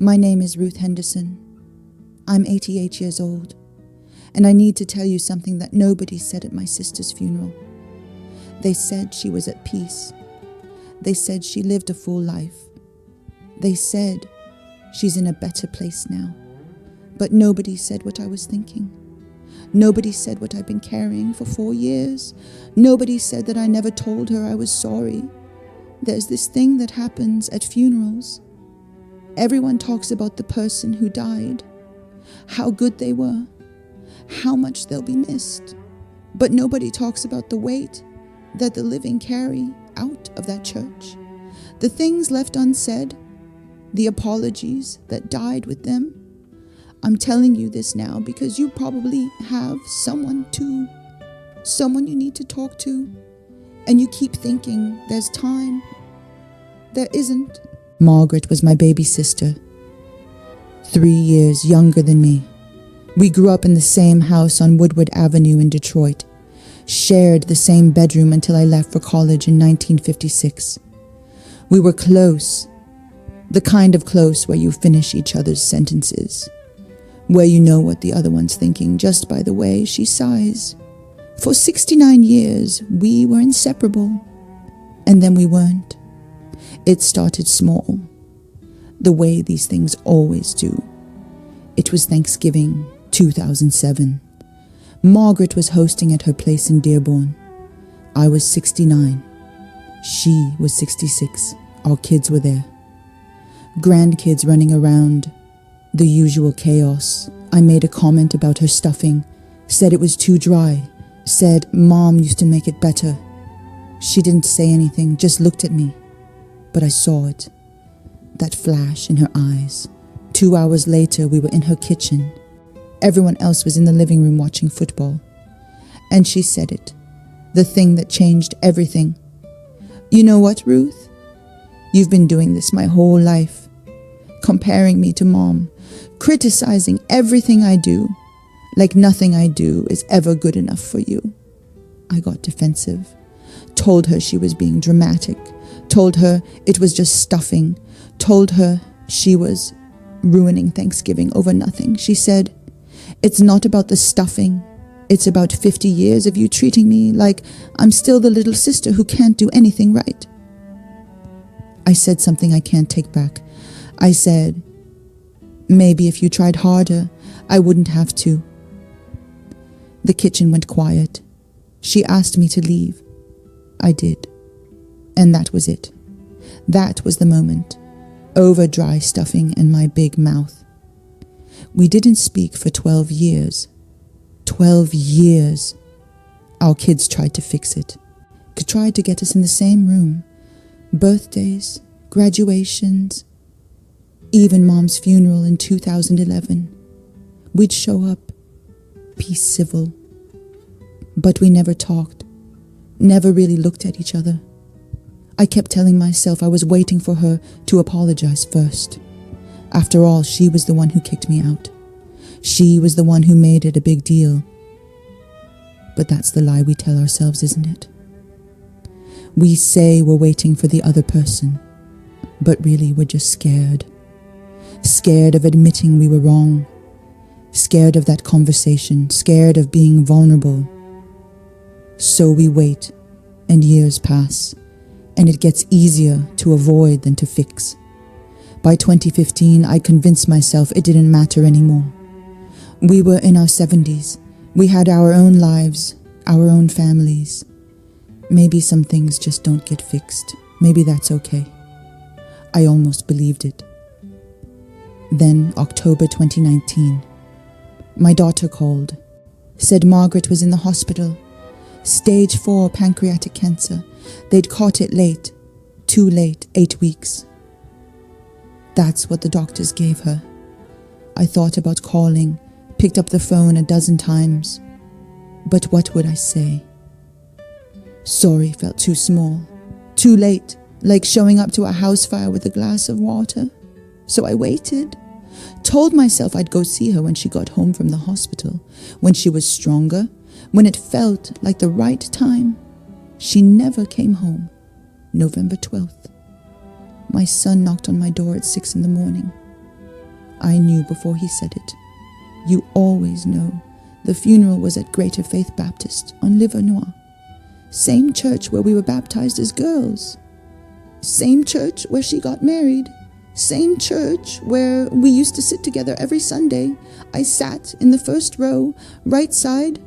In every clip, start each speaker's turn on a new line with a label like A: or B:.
A: My name is Ruth Henderson. I'm 88 years old, and I need to tell you something that nobody said at my sister's funeral. They said she was at peace. They said she lived a full life. They said she's in a better place now. But nobody said what I was thinking. Nobody said what I've been carrying for 4 years. Nobody said that I never told her I was sorry. There's this thing that happens at funerals. Everyone talks about the person who died, how good they were, how much they'll be missed. But nobody talks about the weight that the living carry out of that church. The things left unsaid, the apologies that died with them. I'm telling you this now because you probably have someone too, someone you need to talk to, and you keep thinking there's time. There isn't. Margaret was my baby sister, 3 years younger than me. We grew up in the same house on Woodward Avenue in Detroit, shared the same bedroom until I left for college in 1956. We were close, the kind of close where you finish each other's sentences, where you know what the other one's thinking just by the way she sighs. For 69 years, we were inseparable, and then we weren't. It started small, the way these things always do. It was Thanksgiving, 2007. Margaret was hosting at her place in Dearborn. I was 69. She was 66. Our kids were there. Grandkids running around. The usual chaos. I made a comment about her stuffing, said it was too dry, said Mom used to make it better. She didn't say anything, just looked at me. But I saw it, that flash in her eyes. 2 hours later, we were in her kitchen. Everyone else was in the living room watching football. And she said it, the thing that changed everything. You know what, Ruth? You've been doing this my whole life, comparing me to Mom, criticizing everything I do, like nothing I do is ever good enough for you. I got defensive, told her she was being dramatic, told her it was just stuffing, told her she was ruining Thanksgiving over nothing. She said, it's not about the stuffing. It's about 50 years of you treating me like I'm still the little sister who can't do anything right. I said something I can't take back. I said, maybe if you tried harder, I wouldn't have to. The kitchen went quiet. She asked me to leave. I did. And that was it. That was the moment. Over dry stuffing and my big mouth. We didn't speak for 12 years. 12 years. Our kids tried to fix it. Tried to get us in the same room. Birthdays, graduations, even Mom's funeral in 2011. We'd show up, be civil. But we never talked, never really looked at each other. I kept telling myself I was waiting for her to apologize first. After all, she was the one who kicked me out. She was the one who made it a big deal. But that's the lie we tell ourselves, isn't it? We say we're waiting for the other person, but really we're just scared. Scared of admitting we were wrong. Scared of that conversation. Scared of being vulnerable. So we wait, and years pass, and it gets easier to avoid than to fix. By 2015, I convinced myself it didn't matter anymore. We were in our 70s. We had our own lives, our own families. Maybe some things just don't get fixed. Maybe that's okay. I almost believed it. Then, October 2019, my daughter called, said Margaret was in the hospital. Stage 4 pancreatic cancer. They'd caught it late. Too late, 8 weeks. That's what the doctors gave her. I thought about calling, picked up the phone a dozen times. But what would I say? Sorry felt too small. Too late, like showing up to a house fire with a glass of water. So I waited. Told myself I'd go see her when she got home from the hospital, when she was stronger, when it felt like the right time. She never came home. November 12th. My son knocked on my door at 6 in the morning. I knew before he said it. You always know. The funeral was at Greater Faith Baptist on Livernois. Same church where we were baptized as girls. Same church where she got married. Same church where we used to sit together every Sunday. I sat in the first row, right side.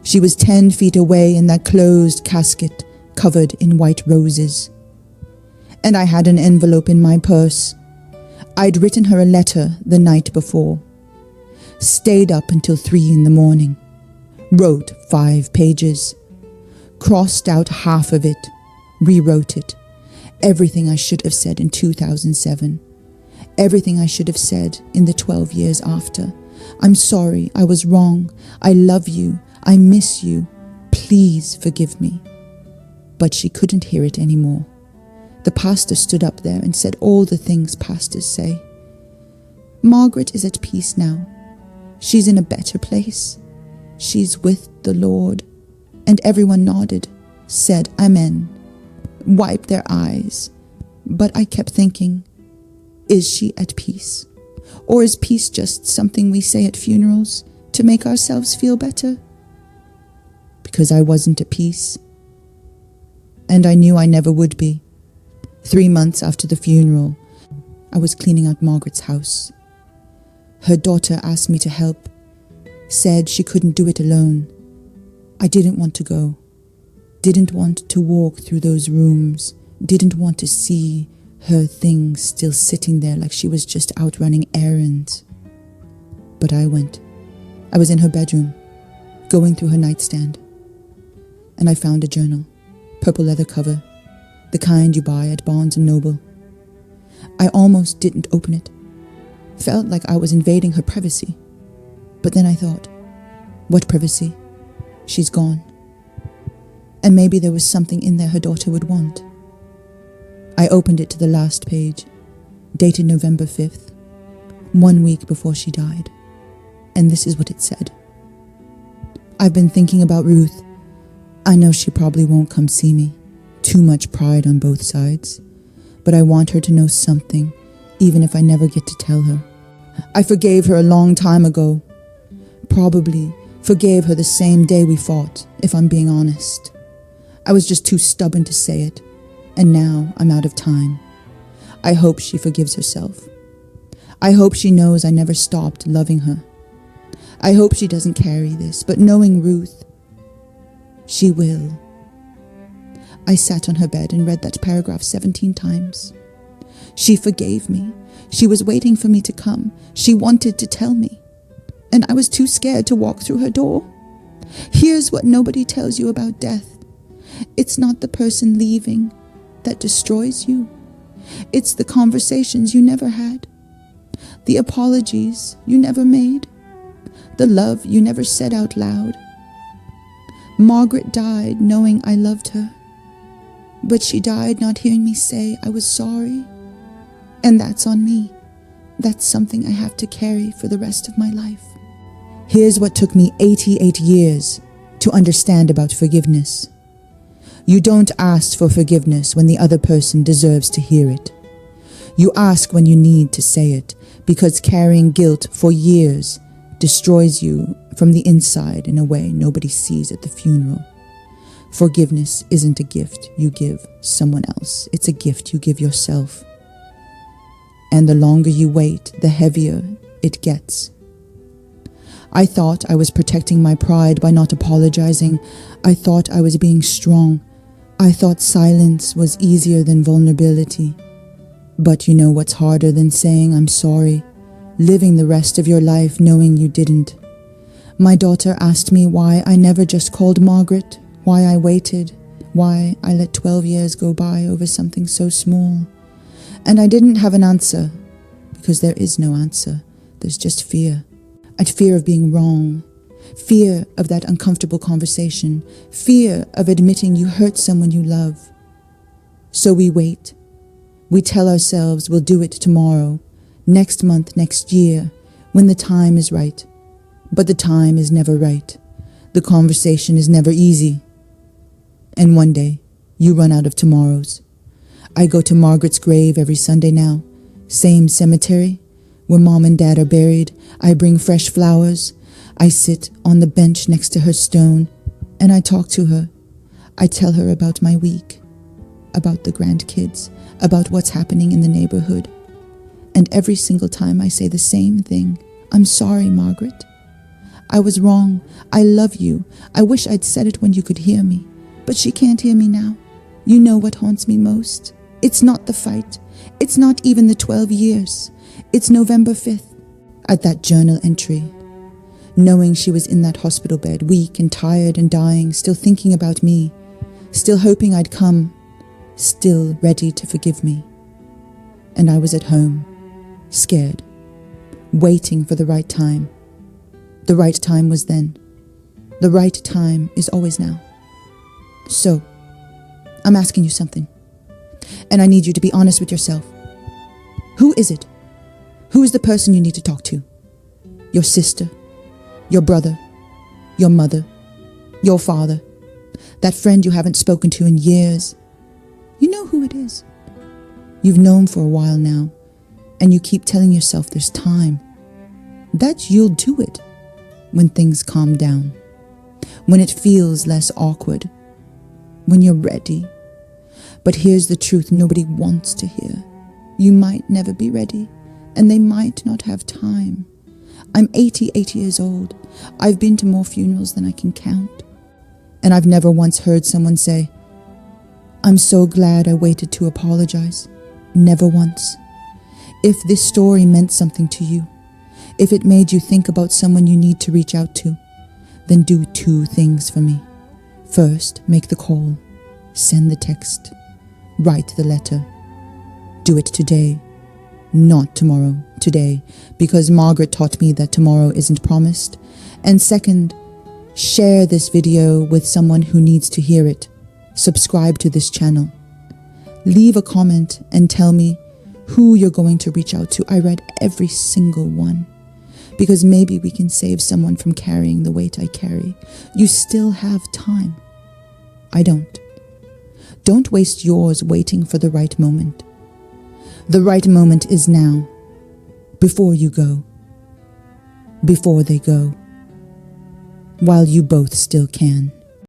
A: She was 10 feet away in that closed casket covered in white roses. And I had an envelope in my purse. I'd written her a letter the night before. Stayed up until 3 in the morning. Wrote 5 pages. Crossed out half of it. Rewrote it. Everything I should have said in 2007. Everything I should have said in the 12 years after. I'm sorry, I was wrong. I love you. I miss you. Please forgive me. But she couldn't hear it anymore. The pastor stood up there and said all the things pastors say. Margaret is at peace now. She's in a better place. She's with the Lord. And everyone nodded, said Amen, wiped their eyes. But I kept thinking, is she at peace? Or is peace just something we say at funerals to make ourselves feel better? Because I wasn't at peace. And I knew I never would be. 3 months after the funeral, I was cleaning out Margaret's house. Her daughter asked me to help, said she couldn't do it alone. I didn't want to go, didn't want to walk through those rooms, didn't want to see her things still sitting there like she was just out running errands. But I went. I was in her bedroom, going through her nightstand. And I found a journal, purple leather cover, the kind you buy at Barnes & Noble. I almost didn't open it. Felt like I was invading her privacy. But then I thought, what privacy? She's gone. And maybe there was something in there her daughter would want. I opened it to the last page, dated November 5th, 1 week before she died. And this is what it said. I've been thinking about Ruth. I know she probably won't come see me. Too much pride on both sides. But I want her to know something, even if I never get to tell her. I forgave her a long time ago. Probably forgave her the same day we fought, if I'm being honest. I was just too stubborn to say it, and now I'm out of time. I hope she forgives herself. I hope she knows I never stopped loving her. I hope she doesn't carry this, but knowing Ruth, she will. I sat on her bed and read that paragraph 17 times. She forgave me. She was waiting for me to come. She wanted to tell me. And I was too scared to walk through her door. Here's what nobody tells you about death. It's not the person leaving that destroys you. It's the conversations you never had. The apologies you never made. The love you never said out loud. Margaret died knowing I loved her. But she died not hearing me say I was sorry. And that's on me. That's something I have to carry for the rest of my life. Here's what took me 88 years to understand about forgiveness. You don't ask for forgiveness when the other person deserves to hear it. You ask when you need to say it, because carrying guilt for years destroys you from the inside in a way nobody sees at the funeral. Forgiveness isn't a gift you give someone else. It's a gift you give yourself. And the longer you wait, the heavier it gets. I thought I was protecting my pride by not apologizing. I thought I was being strong. I thought silence was easier than vulnerability. But you know what's harder than saying I'm sorry? Living the rest of your life knowing you didn't. My daughter asked me why I never just called Margaret, why I waited, why I let 12 years go by over something so small. And I didn't have an answer, because there is no answer. There's just fear. I'd fear of being wrong, fear of that uncomfortable conversation, fear of admitting you hurt someone you love. So we wait. We tell ourselves we'll do it tomorrow, next month, next year, when the time is right. But the time is never right. The conversation is never easy. And one day, you run out of tomorrows. I go to Margaret's grave every Sunday now, same cemetery, where Mom and Dad are buried. I bring fresh flowers. I sit on the bench next to her stone, and I talk to her. I tell her about my week, about the grandkids, about what's happening in the neighborhood. And every single time I say the same thing. I'm sorry, Margaret. I was wrong. I love you. I wish I'd said it when you could hear me. But she can't hear me now. You know what haunts me most? It's not the fight. It's not even the 12 years. It's November 5th, at that journal entry. Knowing she was in that hospital bed, weak and tired and dying, still thinking about me, still hoping I'd come, still ready to forgive me. And I was at home, scared, waiting for the right time. The right time was then. The right time is always now. So, I'm asking you something. And I need you to be honest with yourself. Who is it? Who is the person you need to talk to? Your sister? Your brother? Your mother? Your father? That friend you haven't spoken to in years? You know who it is. You've known for a while now, and you keep telling yourself there's time. That you'll do it when things calm down, when it feels less awkward, when you're ready. But here's the truth nobody wants to hear. You might never be ready, and they might not have time. I'm 88 years old. I've been to more funerals than I can count. And I've never once heard someone say, I'm so glad I waited to apologize. Never once. If this story meant something to you, if it made you think about someone you need to reach out to, then do 2 things for me. First, make the call, send the text, write the letter. Do it today, not tomorrow, today, because Margaret taught me that tomorrow isn't promised. And second, share this video with someone who needs to hear it. Subscribe to this channel. Leave a comment and tell me who you're going to reach out to. I read every single one, because maybe we can save someone from carrying the weight I carry. You still have time. I don't. Don't waste yours waiting for the right moment. The right moment is now, before you go, before they go, while you both still can.